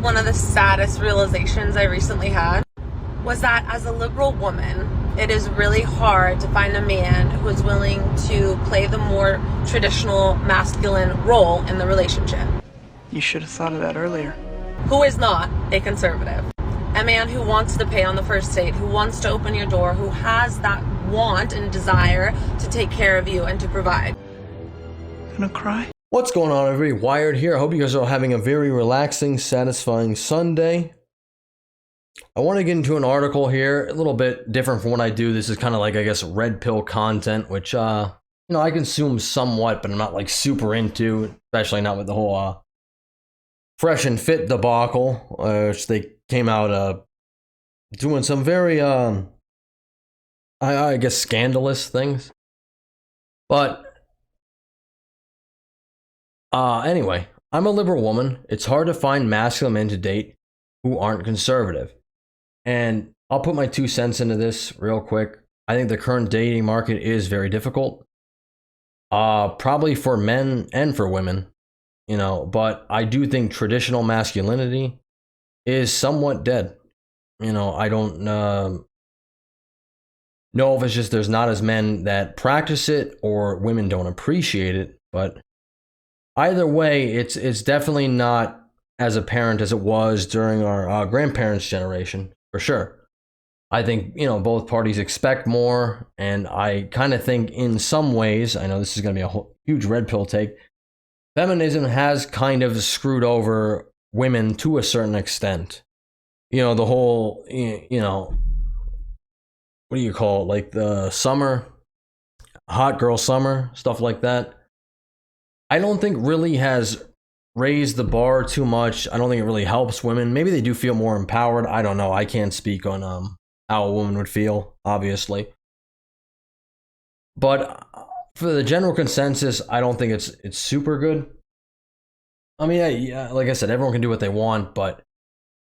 one of the saddest realizations I recently had was that as a liberal woman, it is really hard to find a man who is willing to play the more traditional masculine role in the relationship. You should have thought of that earlier. Who is not a conservative. A man who wants to pay on the first date, who wants to open your door, who has that want and desire to take care of you and to provide. Gonna cry? What's going on, everybody? Wired here. I hope you guys are all having a very relaxing, satisfying Sunday. I want to get into an article here, a little bit different from what I do. This is kind of like, I guess, red pill content, which, I consume somewhat, but I'm not like super into, especially not with the whole Fresh and Fit debacle, which they came out doing some very, I guess, scandalous things. But anyway, I'm a liberal woman. It's hard to find masculine men to date who aren't conservative. And I'll put my 2 cents into this real quick. I think the current dating market is very difficult. Probably for men and for women, but I do think traditional masculinity is somewhat dead. I don't know if it's just there's not as men that practice it or women don't appreciate it, but either way, it's definitely not as apparent as it was during our grandparents' generation, for sure. I think, both parties expect more, and I kind of think in some ways, I know this is going to be a huge red pill take, feminism has kind of screwed over women to a certain extent. The whole, what do you call it? Like the summer, hot girl summer, stuff like that. I don't think really has raised the bar too much. I don't think it really helps women. Maybe they do feel more empowered. I don't know. I can't speak on how a woman would feel, obviously. But for the general consensus, I don't think it's super good. I mean, yeah, like I said, everyone can do what they want, but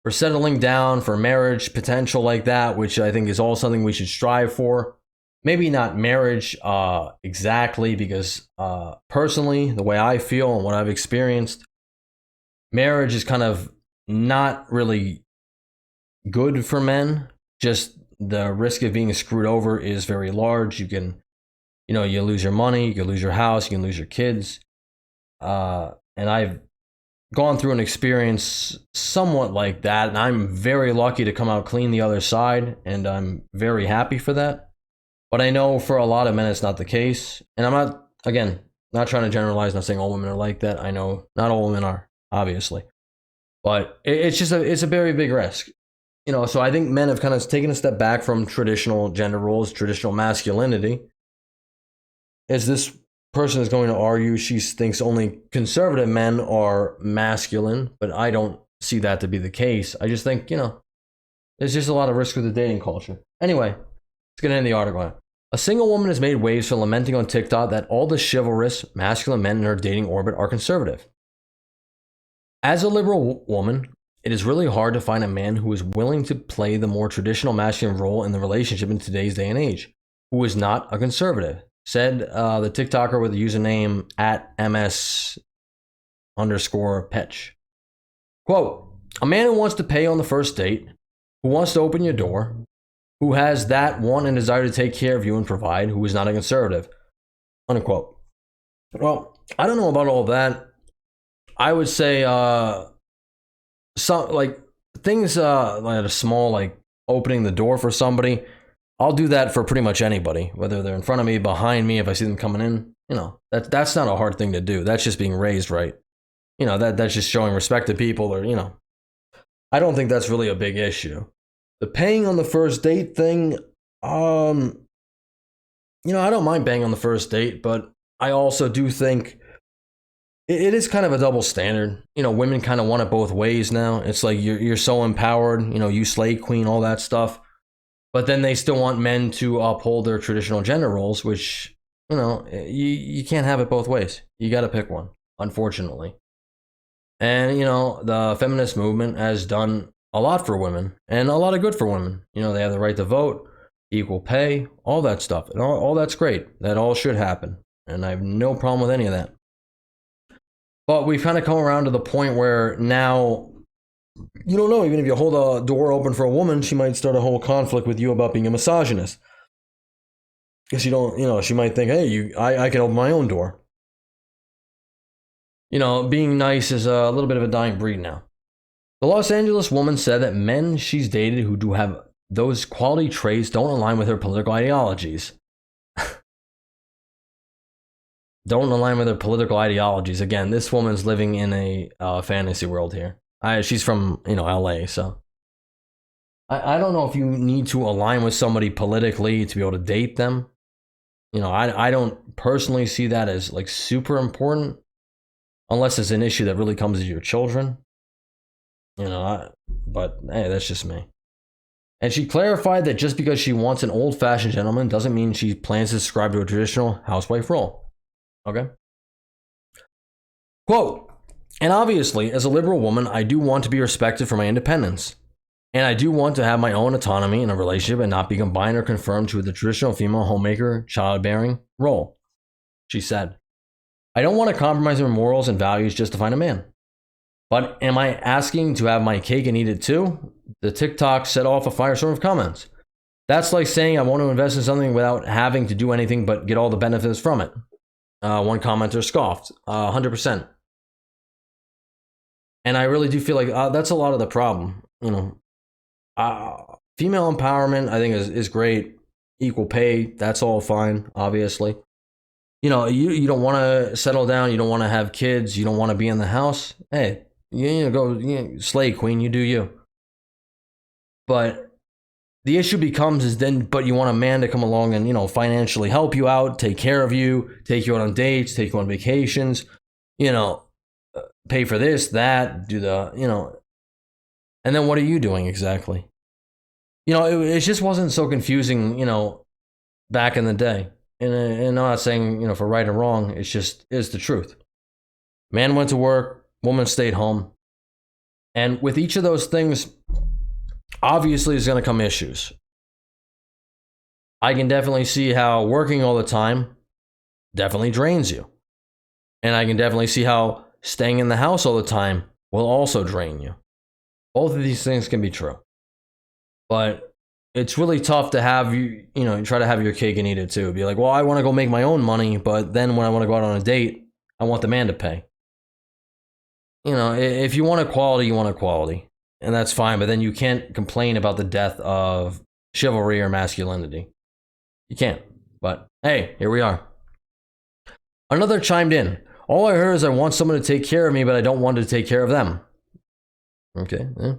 for settling down, for marriage potential like that, which I think is all something we should strive for. Maybe not marriage exactly, because personally, the way I feel and what I've experienced, marriage is kind of not really good for men. Just the risk of being screwed over is very large. You can, you lose your money, you can lose your house, you can lose your kids. And I've gone through an experience somewhat like that, and I'm very lucky to come out clean the other side, and I'm very happy for that. But I know for a lot of men, it's not the case. And I'm not, again, not trying to generalize, not saying all women are like that. I know not all women are, obviously. But it's a very big risk. So I think men have kind of taken a step back from traditional gender roles, traditional masculinity. As this person is going to argue, she thinks only conservative men are masculine, but I don't see that to be the case. I just think, there's just a lot of risk with the dating culture. Anyway, let's get into the article. A single woman has made waves for lamenting on TikTok that all the chivalrous, masculine men in her dating orbit are conservative. As a liberal woman, it is really hard to find a man who is willing to play the more traditional masculine role in the relationship in today's day and age, who is not a conservative, said the TikToker with the username @ms_petch. Quote, a man who wants to pay on the first date, who wants to open your door, who has that want and desire to take care of you and provide, who is not a conservative, unquote. Well, I don't know about all that. I would say some like things like a small, like opening the door for somebody. I'll do that for pretty much anybody, whether they're in front of me, behind me, if I see them coming in. That's not a hard thing to do. That's just being raised right. That's just showing respect to people, or I don't think that's really a big issue. The paying on the first date thing, I don't mind paying on the first date, but I also do think it is kind of a double standard. Women kind of want it both ways now. It's like you're so empowered, you slay queen, all that stuff. But then they still want men to uphold their traditional gender roles, which, you can't have it both ways. You got to pick one, unfortunately. And, the feminist movement has done a lot for women and a lot of good for women. They have the right to vote, equal pay, all that stuff. And all that's great. That all should happen. And I have no problem with any of that. But we've kind of come around to the point where now You don't know. Even if you hold a door open for a woman, she might start a whole conflict with you about being a misogynist. Because you don't, she might think, hey, I can open my own door. Being nice is a little bit of a dying breed now. The Los Angeles woman said that men she's dated who do have those quality traits don't align with her political ideologies. Don't align with her political ideologies. Again, this woman's living in a fantasy world here. She's from, LA, so. I don't know if you need to align with somebody politically to be able to date them. I don't personally see that as like super important unless it's an issue that really comes to your children. But hey, that's just me. And she clarified that just because she wants an old-fashioned gentleman doesn't mean she plans to subscribe to a traditional housewife role. Okay? Quote, and obviously, as a liberal woman, I do want to be respected for my independence. And I do want to have my own autonomy in a relationship and not be combined or conformed to the traditional female homemaker, childbearing role, she said. I don't want to compromise my morals and values just to find a man. But am I asking to have my cake and eat it too? The TikTok set off a firestorm of comments. That's like saying I want to invest in something without having to do anything but get all the benefits from it. One commenter scoffed, 100%. And I really do feel like that's a lot of the problem. Female empowerment, I think, is great. Equal pay, that's all fine, obviously. You don't want to settle down. You don't want to have kids. You don't want to be in the house. Hey, go slay queen. You do you. But the issue becomes but you want a man to come along and, financially help you out, take care of you, take you out on dates, take you on vacations, pay for this, that, do the, and then what are you doing exactly? It just wasn't so confusing, back in the day. And I'm not saying, for right or wrong, it's the truth. Man went to work, woman stayed home. And with each of those things, obviously there's going to come issues. I can definitely see how working all the time definitely drains you. And I can definitely see how staying in the house all the time will also drain you. Both of these things can be true. But it's really tough to have you try to have your cake and eat it too. Be like, well, I want to go make my own money, but then when I want to go out on a date, I want the man to pay. If you want equality, you want equality. And that's fine, but then you can't complain about the death of chivalry or masculinity. You can't. But hey, here we are. Another chimed in. All I heard is I want someone to take care of me, but I don't want to take care of them. Okay. Yeah.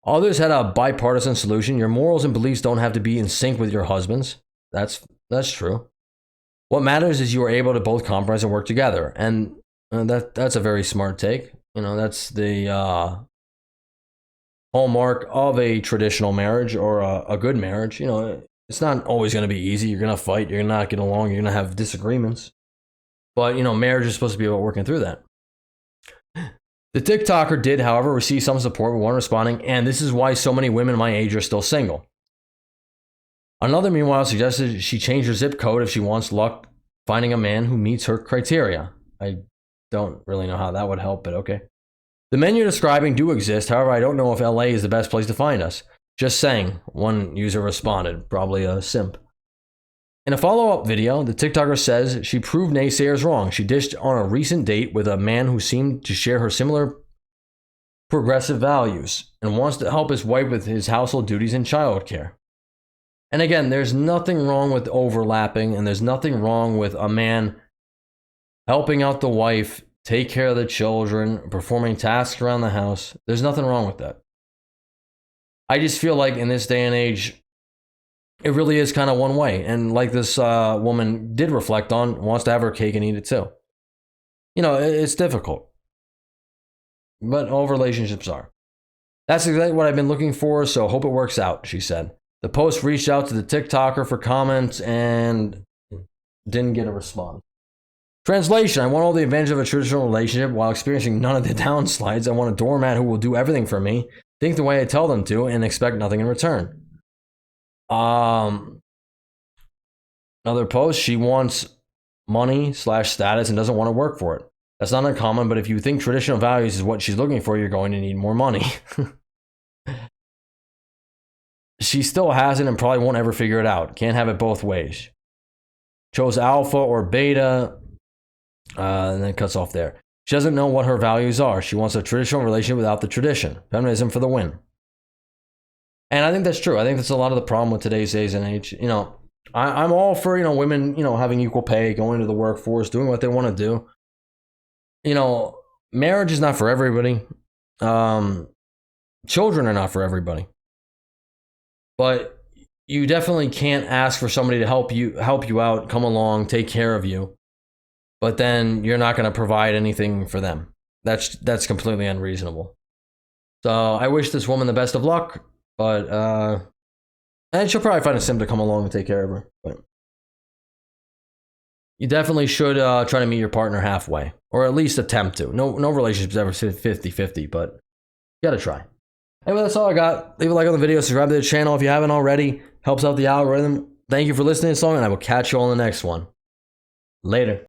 Others had a bipartisan solution. Your morals and beliefs don't have to be in sync with your husband's. That's true. What matters is you are able to both compromise and work together. And that's a very smart take. That's the hallmark of a traditional marriage or a good marriage. It's not always going to be easy. You're going to fight. You're going to not get along. You're going to have disagreements. But, marriage is supposed to be about working through that. The TikToker did, however, receive some support with one responding, and this is why so many women my age are still single. Another, meanwhile, suggested she change her zip code if she wants luck finding a man who meets her criteria. I don't really know how that would help, but okay. The men you're describing do exist. However, I don't know if LA is the best place to find us. Just saying, one user responded, probably a simp. In a follow-up video, the TikToker says she proved naysayers wrong. She dished on a recent date with a man who seemed to share her similar progressive values and wants to help his wife with his household duties and childcare. And again, there's nothing wrong with overlapping, and there's nothing wrong with a man helping out the wife, take care of the children, performing tasks around the house. There's nothing wrong with that. I just feel like in this day and age, it really is kind of one way. And like this woman did reflect on, wants to have her cake and eat it too. It's difficult. But all relationships are. That's exactly what I've been looking for, so hope it works out, she said. The post reached out to the TikToker for comments and didn't get a response. Translation, I want all the advantage of a traditional relationship while experiencing none of the downsides. I want a doormat who will do everything for me, think the way I tell them to, and expect nothing in return. Another post, she wants money / status and doesn't want to work for it. That's not uncommon, but if you think traditional values is what she's looking for, you're going to need more money. She still hasn't and probably won't ever figure it out. Can't have it both ways. Chose alpha or beta, and then it cuts off there. She doesn't know what her values are. She wants a traditional relationship without the tradition. Feminism for the win. And I think that's true. I think that's a lot of the problem with today's days and age. You know, I'm all for, you know, women, you know, having equal pay, going to the workforce, doing what they want to do. You know, marriage is not for everybody. Children are not for everybody. But you definitely can't ask for somebody to help you out, come along, take care of you, but then you're not going to provide anything for them. That's completely unreasonable. So I wish this woman the best of luck, but and she'll probably find a sim to come along and take care of her. But you definitely should try to meet your partner halfway, or at least attempt to. No relationship's ever 50-50, but you gotta try. Anyway, that's all I got. Leave a like on the video, subscribe to the channel if you haven't already. Helps out the algorithm. Thank you for listening to this song, and I will catch you on the next one. Later.